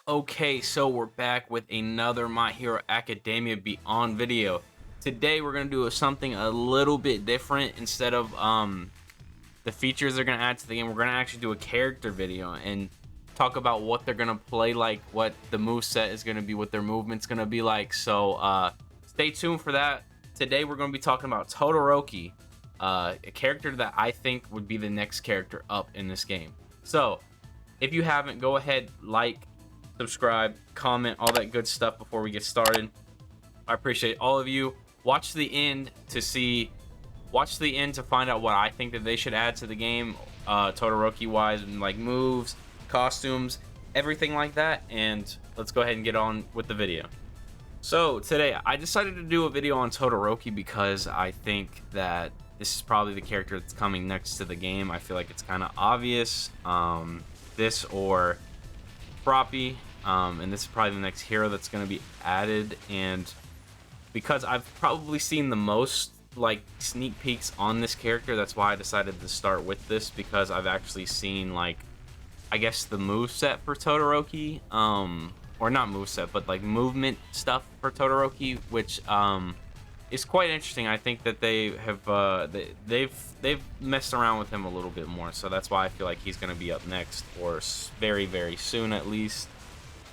Okay, so we're back with another My Hero Academia Beyond video. Today we're gonna do something a little bit different. Instead of the features they're gonna add to the game, we're gonna actually do a character video and talk about what they're gonna play like, what the move set is gonna be, what their movement's gonna be like. So stay tuned for that. Today we're gonna be talking about Todoroki, a character that I think would be the next character up in this game. So if you haven't, go ahead, like, subscribe, comment, all that good stuff before we get started. I appreciate all of you. Watch the end to find out what I think that they should add to the game, Todoroki wise, and like moves, costumes, everything like that. And let's go ahead and get on with the video. So today I decided to do a video on Todoroki because I think that this is probably the character that's coming next to the game. I feel like it's kind of obvious. This or Froppy, and this is probably the next hero that's going to be added. And because I've probably seen the most like sneak peeks on this character, that's why I decided to start with this, because I've actually seen, like, I guess the move set for Todoroki, or not move set, but like movement stuff for Todoroki, which is quite interesting. I think that they have they've messed around with him a little bit more, so that's why I feel like he's going to be up next, or very soon at least.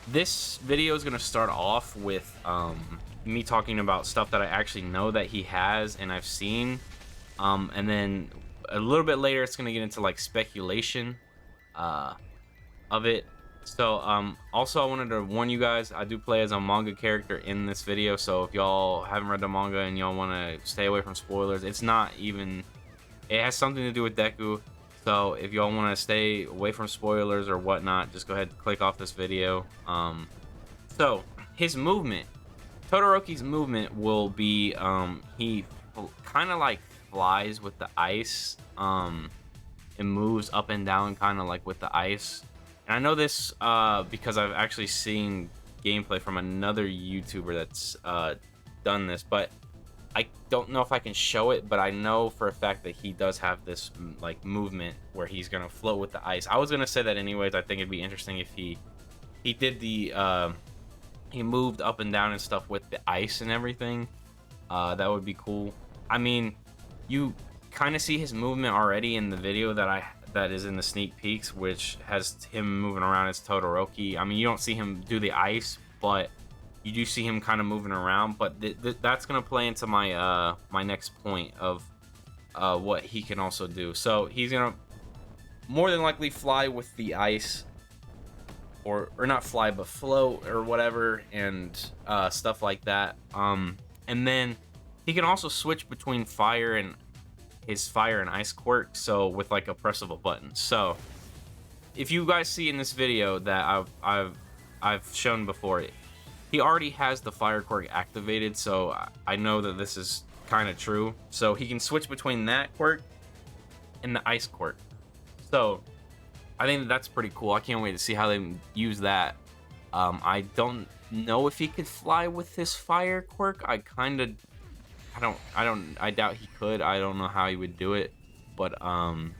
This video is going to start off with me talking about stuff that I actually know that he has and I've seen, and then a little bit later it's going to get into like speculation of it. So also, I wanted to warn you guys, I do play as a manga character in this video, so if y'all haven't read the manga and y'all want to stay away from spoilers, it has something to do with Deku. So if y'all want to stay away from spoilers or whatnot, just go ahead and click off this video. So his movement, Todoroki's movement will be, he kind of like flies with the ice, and moves up and down kind of like with the ice. And I know this because I've actually seen gameplay from another YouTuber that's done this, but I don't know if I can show it, but I know for a fact that he does have this like movement where he's gonna float with the ice. I was gonna say that anyways. I think it'd be interesting if he did the he moved up and down and stuff with the ice and everything. That would be cool. I mean, you kind of see his movement already in the video that is in the sneak peeks, which has him moving around as Todoroki. I mean, you don't see him do the ice, but you do see him kind of moving around. But that's gonna play into my my next point of what he can also do. So he's gonna more than likely fly with the ice, or not fly but float or whatever, and stuff like that. And then he can also switch between his fire and ice quirk, so with like a press of a button. So if you guys see in this video that I've shown before, he already has the fire quirk activated, so I know that this is kind of true. So he can switch between that quirk and the ice quirk. So I think that's pretty cool. I can't wait to see how they use that. I don't know if he could fly with his fire quirk. I doubt he could. I don't know how he would do it, but I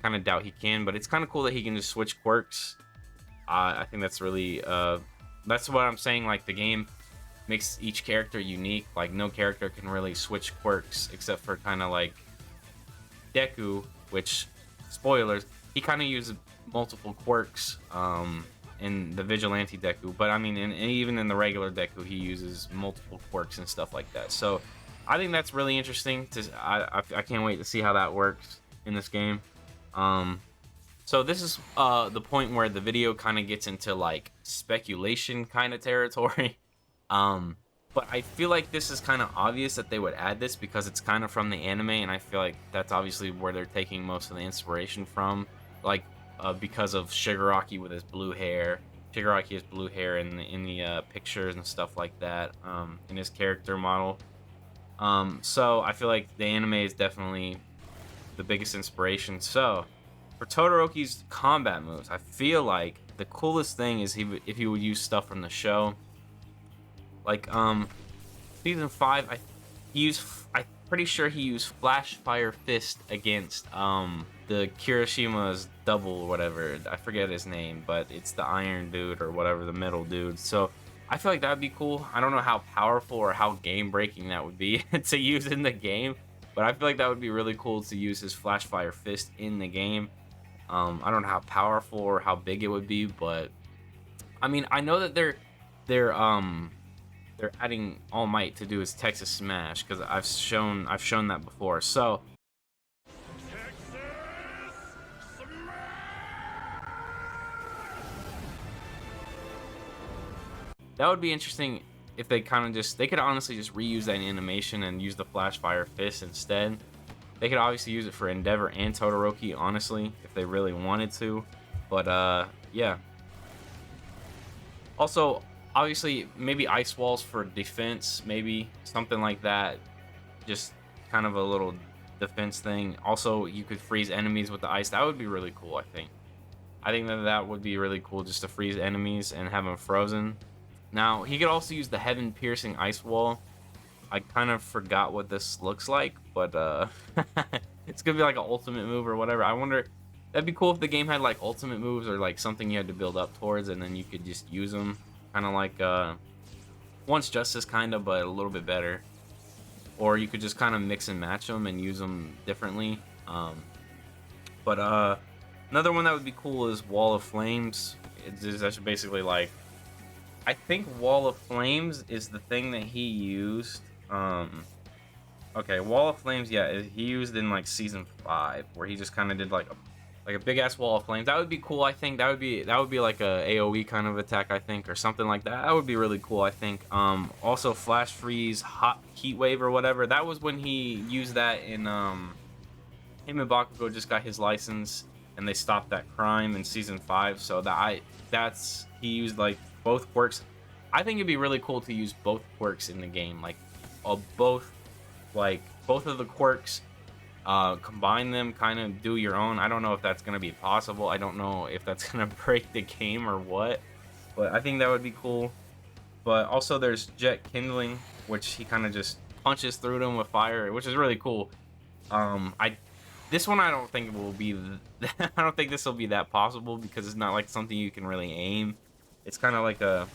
kind of doubt he can. But it's kind of cool that he can just switch quirks. I think that's really that's what I'm saying. Like, the game makes each character unique. Like, no character can really switch quirks except for kind of like Deku, which, spoilers, he kind of uses multiple quirks in the Vigilante Deku. But I mean, even in the regular Deku, he uses multiple quirks and stuff like that. So I think that's really interesting. I can't wait to see how that works in this game. So this is the point where the video kind of gets into like speculation kind of territory. But I feel like this is kind of obvious that they would add this because it's kind of from the anime, and I feel like that's obviously where they're taking most of the inspiration from. Like because of Shigaraki with his blue hair. Shigaraki has blue hair in the pictures and stuff like that, in his character model. So I feel like the anime is definitely the biggest inspiration. So for Todoroki's combat moves, I feel like the coolest thing is if he would use stuff from the show. Like season 5, pretty sure he used Flash Fire Fist against the Kirishima's double or whatever. I forget his name, but it's the Iron Dude or whatever, the Metal Dude. So I feel like that would be cool. I don't know how powerful or how game breaking that would be to use in the game, but I feel like that would be really cool to use his Flash Fire Fist in the game. I don't know how powerful or how big it would be, but I mean, I know that they're adding All Might to do his Texas Smash, because I've shown that before. So that would be interesting if they kind of just, they could honestly just reuse that animation and use the Flash Fire Fist instead. They could obviously use it for Endeavor and Todoroki, honestly, if they really wanted to. But yeah. Also, obviously, maybe ice walls for defense, maybe something like that. Just kind of a little defense thing. Also, you could freeze enemies with the ice. That would be really cool, I think. I think that would be really cool, just to freeze enemies and have them frozen. Now, he could also use the Heaven Piercing Ice Wall. I kind of forgot what this looks like, but it's gonna be like an ultimate move or whatever. I wonder, that'd be cool if the game had like ultimate moves or like something you had to build up towards, and then you could just use them, kind of like Once Justice, kind of, but a little bit better. Or you could just kind of mix and match them and use them differently. But another one that would be cool is Wall of Flames. That's basically like, I think Wall of Flames is the thing that he used. Okay, Wall of Flames, yeah, he used in like season 5, where he just kind of did like a big ass wall of flames. That would be cool, I think. That would be like a AoE kind of attack, I think, or something like that. That would be really cool, I think. Also Flash Freeze, Hot Heat Wave or whatever. That was when he used that in him and Bakugo just got his license and they stopped that crime in season 5. So he used like both quirks. I think it'd be really cool to use both quirks in the game, like both of the quirks, combine them, kind of do your own. I don't know if that's gonna be possible. I don't know if that's gonna break the game or what, but I think that would be cool. But also there's Jet Kindling, which he kind of just punches through them with fire, which is really cool. This one I don't think will be I don't think this will be that possible, because it's not like something you can really aim. It's kind of like a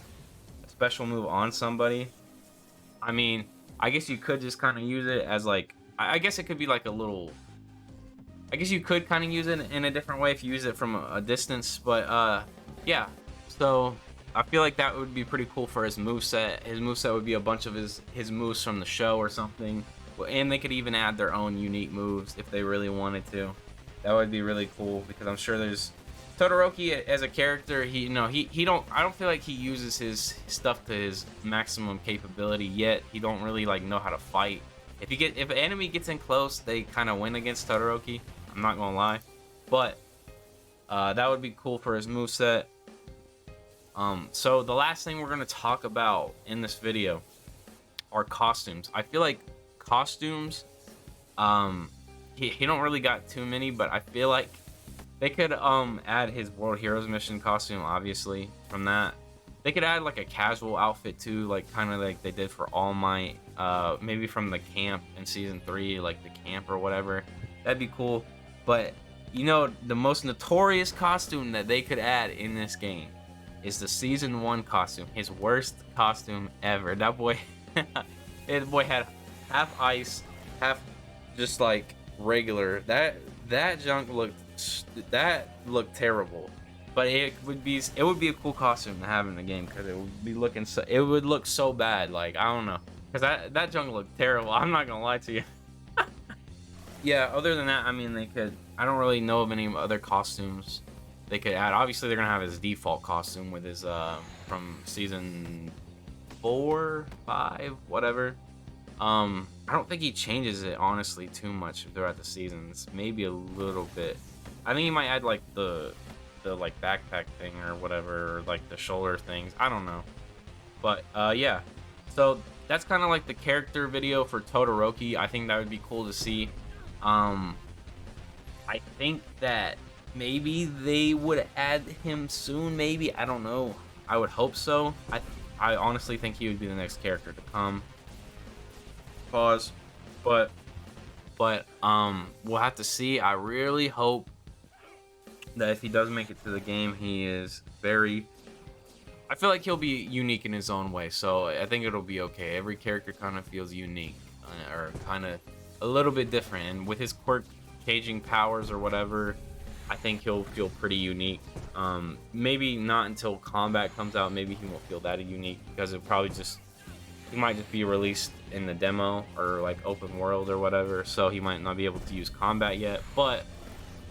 special move on somebody. I mean, I guess you could just kind of use it as like, I guess it could be like a little, I guess you could kind of use it in a different way if you use it from a distance. But yeah, so I feel like that would be pretty cool for his moveset. His moveset would be a bunch of his moves from the show or something, and they could even add their own unique moves if they really wanted to. That would be really cool, because I'm sure there's Todoroki as a character, I don't feel like he uses his stuff to his maximum capability yet. He don't really like know how to fight. If an enemy gets in close, they kind of win against Todoroki. I'm not gonna lie, but that would be cool for his moveset. So the last thing we're gonna talk about in this video are costumes. I feel like costumes, he don't really got too many, but I feel like they could add his World Heroes Mission costume, obviously, from that. They could add like a casual outfit too, like kind of like they did for All Might, maybe from the camp in season 3, like the camp or whatever. That'd be cool. But you know, the most notorious costume that they could add in this game is the season 1 costume, his worst costume ever. That boy, that boy had half ice, half just like regular. That junk looked terrible, but it would be a cool costume to have in the game, because it would look so bad. Like, I don't know, because that junk looked terrible. I'm not gonna lie to you. Yeah, other than that, I mean, I don't really know of any other costumes they could add. Obviously they're gonna have his default costume with his from season 4, 5, whatever. I don't think he changes it honestly too much throughout the seasons. Maybe a little bit. I think he might add like the like backpack thing or whatever, or like the shoulder things. I don't know. But yeah. So that's kind of like the character video for Todoroki. I think that would be cool to see. I think that maybe they would add him soon. Maybe, I don't know. I would hope so. I honestly think he would be the next character to come. Pause. But But we'll have to see. I really hope that if he does make it to the game, he is very, I feel like he'll be unique in his own way, so I think it'll be okay. Every character kind of feels unique, or kind of a little bit different, and with his quirk caging powers or whatever, I think he'll feel pretty unique. Maybe not until combat comes out, maybe he won't feel that unique, because it probably just, he might just be released in the demo or like open world or whatever, so he might not be able to use combat yet. But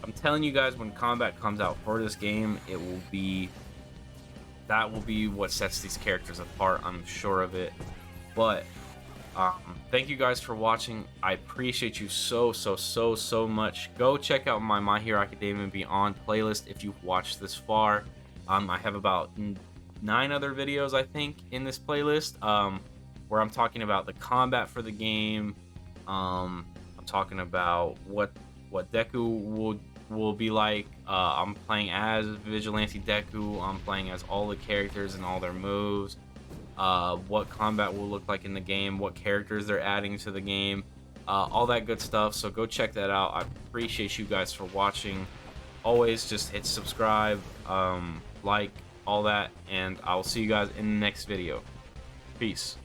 I'm telling you guys, when combat comes out for this game, it will be, that will be what sets these characters apart. I'm sure of it. But thank you guys for watching. I appreciate you so much. Go check out my My Hero Academia Beyond playlist if you've watched this far. I have about 9 other videos, I think, in this playlist, where I'm talking about the combat for the game. I'm talking about what Deku will be like. I'm playing as Vigilante Deku. I'm playing as all the characters and all their moves. What combat will look like in the game, what characters they're adding to the game, all that good stuff. So go check that out. I appreciate you guys for watching. Always just hit subscribe, like, all that, and I'll see you guys in the next video. Peace.